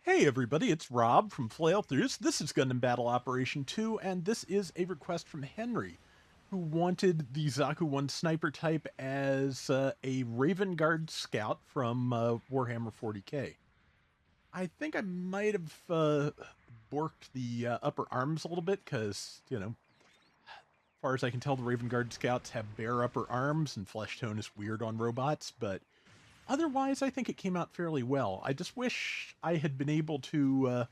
Hey everybody, it's Rob from Flailthroughs. This is Gundam Battle Operation 2, and this is a request from Henry, who wanted the Zaku 1 sniper type as a Raven Guard scout from Warhammer 40k. I think I might have borked the upper arms a little bit, because, as far as I can tell, the Raven Guard scouts have bare upper arms, and flesh tone is weird on robots, but otherwise, I think it came out fairly well. I just wish I had been able to.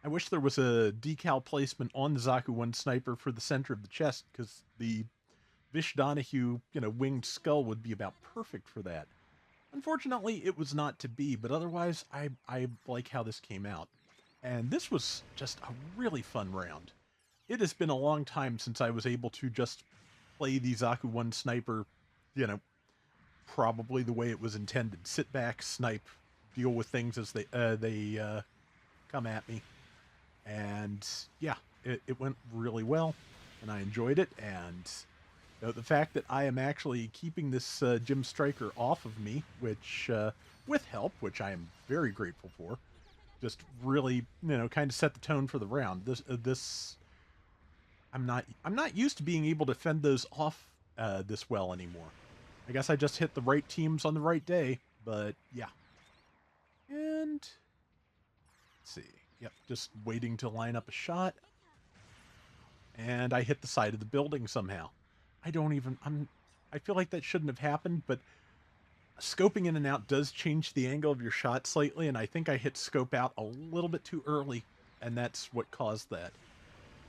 I wish there was a decal placement on the Zaku 1 sniper for the center of the chest, because the Vish Donahue, winged skull would be about perfect for that. Unfortunately, it was not to be, but otherwise, I like how this came out. And this was just a really fun round. It has been a long time since I was able to just play the Zaku 1 sniper, you know, probably the way it was intended. Sit back, snipe, deal with things as they come at me, and yeah, it went really well, and I enjoyed it. And the fact that I am actually keeping this Jim Stryker off of me, which with help, which I am very grateful for, just really kind of set the tone for the round. This I'm not used to being able to fend those off this well anymore. I guess I just hit the right teams on the right day, but yeah. And let's see. Yep, just waiting to line up a shot. And I hit the side of the building somehow. I feel like that shouldn't have happened, but scoping in and out does change the angle of your shot slightly, and I think I hit scope out a little bit too early, and that's what caused that.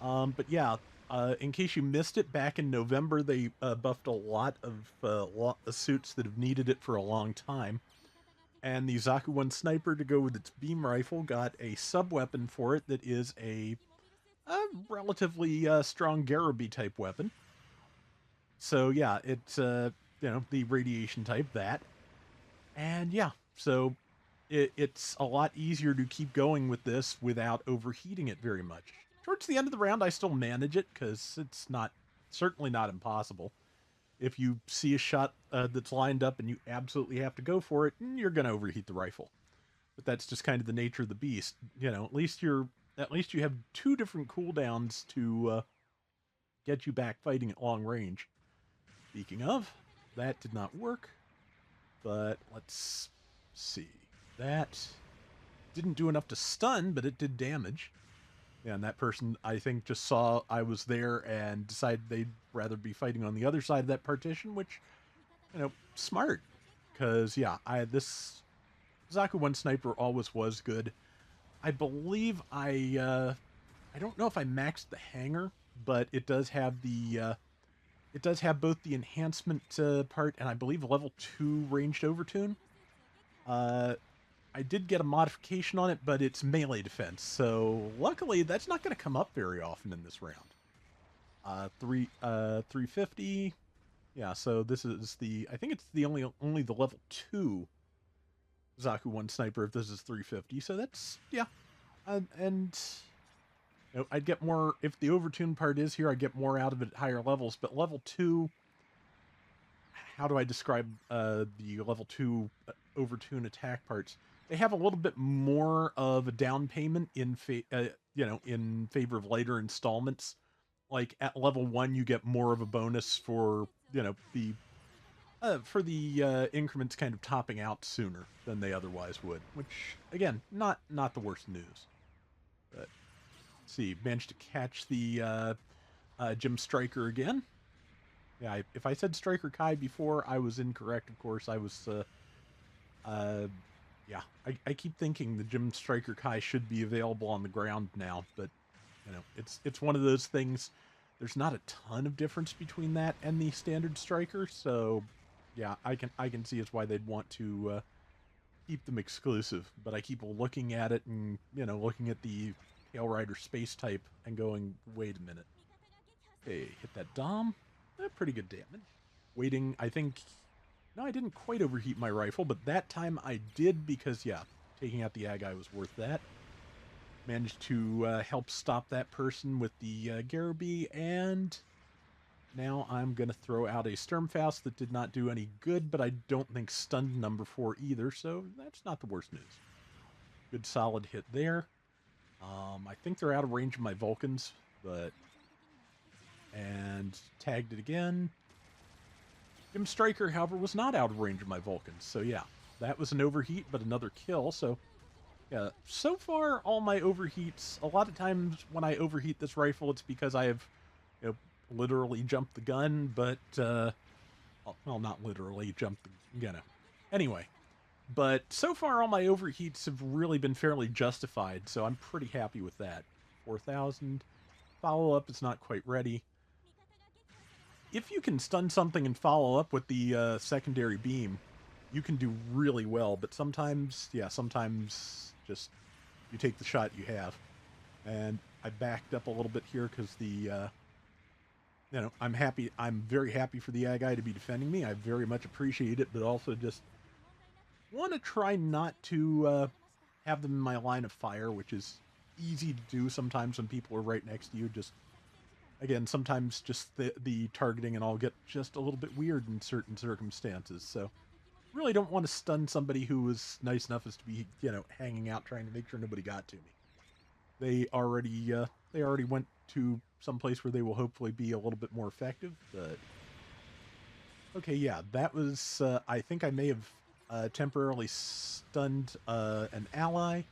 But yeah, in case you missed it, back in November they buffed a lot of suits that have needed it for a long time. And the Zaku 1 sniper, to go with its beam rifle, got a sub weapon for it that is a relatively strong Garabi type weapon. So yeah, it's the radiation type that, and yeah, so it's a lot easier to keep going with this without overheating it very much. Towards the end of the round, I still manage it because it's not certainly not impossible. If you see a shot that's lined up and you absolutely have to go for it, you're going to overheat the rifle. But that's just kind of the nature of the beast. At least you have two different cooldowns to get you back fighting at long range. Speaking of, that did not work. But let's see. That didn't do enough to stun, but it did damage. Yeah, and that person, I think, just saw I was there and decided they'd rather be fighting on the other side of that partition, which, smart. Because, yeah, this Zaku 1 sniper always was good. I believe I don't know if I maxed the hanger, but it does have it does have both the enhancement part and I believe level 2 ranged overtune. Uh, I did get a modification on it, but it's melee defense, so luckily that's not going to come up very often in this round. 350. Yeah, so this is I think it's the only the level 2 Zaku 1 sniper if this is 350. So that's yeah. And I'd get more if the overtune part is here. I'd get more out of it at higher levels, but level 2, how do I describe the level 2 overtune attack parts? They have a little bit more of a down payment in favor of later installments. Like at level 1, you get more of a bonus for the increments kind of topping out sooner than they otherwise would. Which again, not the worst news. But let's see, managed to catch the Jim Stryker again. Yeah, if I said Striker Kai before, I was incorrect. Of course, I was. Uh, yeah, I keep thinking the Jim Striker Kai should be available on the ground now, but it's one of those things. There's not a ton of difference between that and the standard Striker, so yeah, I can see it's why they'd want to keep them exclusive. But I keep looking at it and looking at the Tail Rider space type and going, wait a minute. Okay, hit that Dom. Pretty good damage. Waiting, I think. No, I didn't quite overheat my rifle, but that time I did because, yeah, taking out the Ag was worth that. Managed to help stop that person with the Garabi, and now I'm going to throw out a Sturmfaust that did not do any good, but I don't think stunned number 4 either, so that's not the worst news. Good solid hit there. I think they're out of range of my Vulcans, but... And tagged it again. Jim Striker, however, was not out of range of my Vulcans. So yeah, that was an overheat, but another kill. So yeah, so far all my overheats, a lot of times when I overheat this rifle, it's because I have, you know, literally jumped the gun, but, well, not literally jumped the, you know. Anyway, but so far all my overheats have really been fairly justified, so I'm pretty happy with that. 4,000. Follow-up is not quite ready. If you can stun something and follow up with the secondary beam, you can do really well, but sometimes, yeah, sometimes just you take the shot you have. And I backed up a little bit here because the, you know, I'm very happy for the Ag-I to be defending me. I very much appreciate it, but also just want to try not to have them in my line of fire, which is easy to do sometimes when people are right next to you. Just, again, sometimes just the targeting and all get just a little bit weird in certain circumstances. So really don't want to stun somebody who was nice enough as to be, you know, hanging out trying to make sure nobody got to me. They already went to some place where they will hopefully be a little bit more effective, but okay, yeah, that was I think I may have temporarily stunned an ally.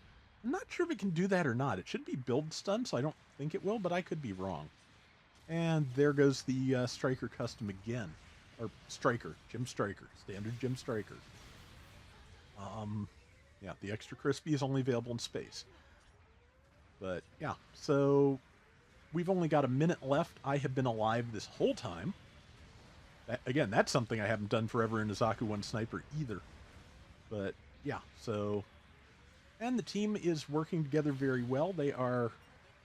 I'm not sure if it can do that or not. It should be build stun, so I don't think it will, but I could be wrong. And there goes the Striker custom again. Or Striker, Jim Striker, standard Jim Striker. Yeah, the extra crispy is only available in space. But yeah, so we've only got a minute left. I have been alive this whole time. Again, that's something I haven't done forever in a Zaku 1 Sniper either. But yeah, so... And the team is working together very well. They are...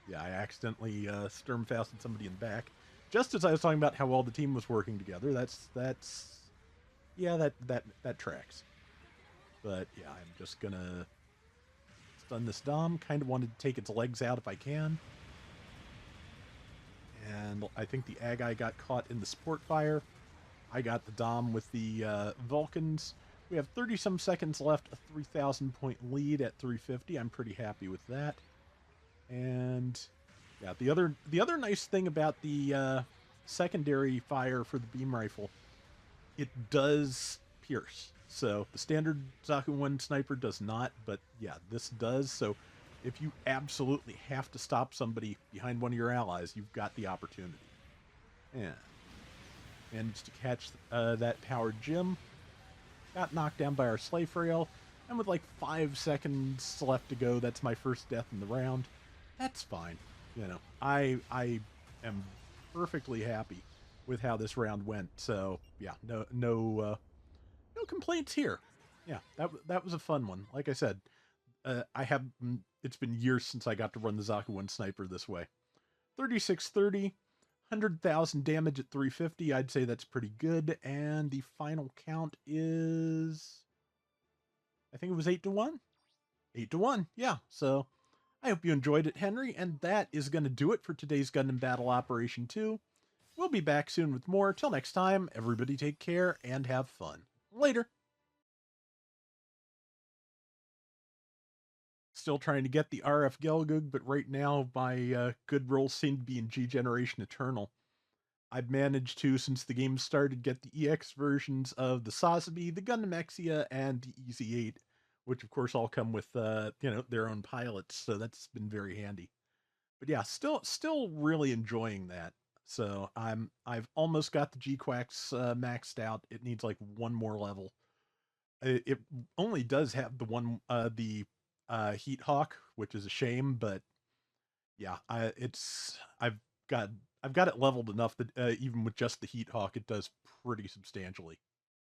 Yeah, I accidentally sturmfasted somebody in the back. Just as I was talking about how well the team was working together. That's... Yeah, that tracks. But yeah, I'm just gonna stun this Dom. Kind of wanted to take its legs out if I can. And I think the Ag-I got caught in the support fire. I got the Dom with the Vulcans. We have 30-some seconds left, a 3,000 point lead at 350. I'm pretty happy with that. And yeah, the other nice thing about the secondary fire for the beam rifle, it does pierce. So the standard Zaku 1 Sniper does not, but yeah, this does. So if you absolutely have to stop somebody behind one of your allies, you've got the opportunity. Yeah. Managed to catch that powered Jim. Got knocked down by our Slave Rail. And with like 5 seconds left to go, that's my first death in the round. That's fine. You know, I am perfectly happy with how this round went. So yeah, no complaints here. Yeah, that was a fun one. Like I said, it's been years since I got to run the Zaku 1 Sniper this way. 3630, 100,000 damage at 350. I'd say that's pretty good. And the final count is, I think it was 8-1. 8-1. Yeah. So I hope you enjoyed it, Henry. And that is going to do it for today's Gundam Battle Operation 2. We'll be back soon with more. Till next time, everybody take care and have fun. Later. Still trying to get the RF Gelgug, but right now my good rolls seem to be in G Generation Eternal. I've managed to, since the game started, get the EX versions of the Sazabi, the Gundam Exia, and the EZ8, which of course all come with you know, their own pilots, so that's been very handy. But yeah, still really enjoying that. So I've almost got the G-Quacks maxed out. It needs like one more level. It only does have the one the Heat Hawk, which is a shame, but yeah, I've got it leveled enough that even with just the Heat Hawk, it does pretty substantially.